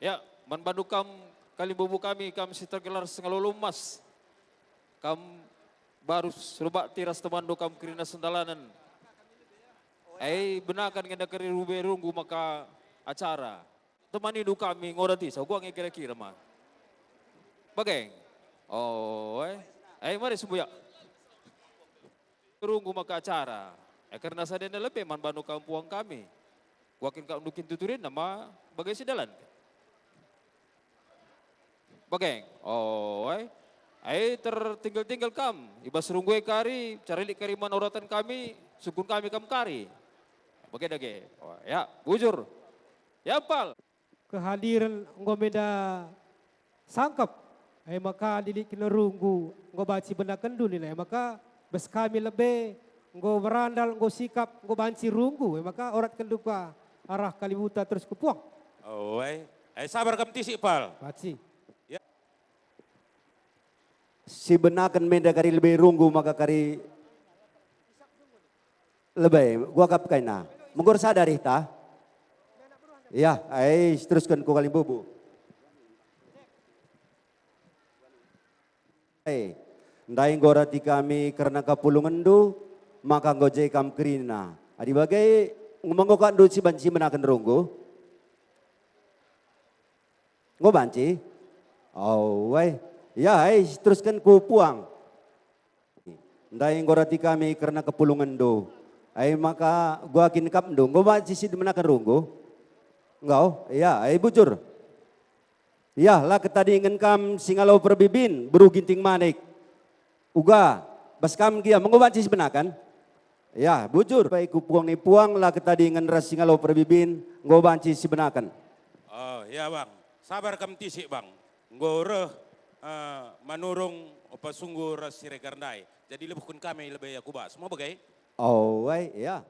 Ya, manbandu kam kali bubu kami si tergelar sengalulu mas. Kam baru serba tiras temandu kam kirina sendalanan. Benakan ngenda keri rube runggu maka acara. Temani du kami ngorati so gua kira-kira mah. Bageng. Oh, mari sembuya. Runggu maka acara. Karena sadena lebih manbandu kampuang kami. Wakin kau nukin tuturin nama bagai sidalan. Bageng. Oh, tertinggal-tinggal kam. Ibas runggue kari, cari kari manoratan kami, sukun kami kam kari. Bagai dage. Oh, ya, bujur. Ya, pal. Kehadiran ngomeda sangkap. Maka didik kinerunggu ngobaci benakan dulu maka bes kami lebih ngo berandal ngo sikap ngo banci runggu maka orat kenduka arah Kalibuta terus ke Puang. Oh, sabar kam tisik pal. Baci. Si benakan menda kari lebih runggu maka kari lebih gua kapkain na. Menggur sadari ta? Ya, teruskan ku kali bubu. Ndai gorati kami karena kapulungan du maka ngojai kam kerina. Adi bagai ngomongkan du si banci menakan runggu. Ngobanci? Oh, ya, teruskan ku Puang. Ndai gorati kami karena kapulungan do. Maka gua akin kap do. Ngobanci si menakan runggu. Engkau, ya, bujur. Ya, lah ketadi ingin kam singalau perbibin, beru ginting manik. Uga, bas kam kia mengobanci si benakan. Ya, bujur. Baik ku Puang ni Puang lah ketadi ingin ras singalau perbibin, ngobanci si benakan. Oh, ya bang. Sabar kam tisik bang. Ngoreh manurung opa sungguh ras siregarnai. Jadi lebih kun kami lebih aku bahas. Mau bagai? Oh, ya.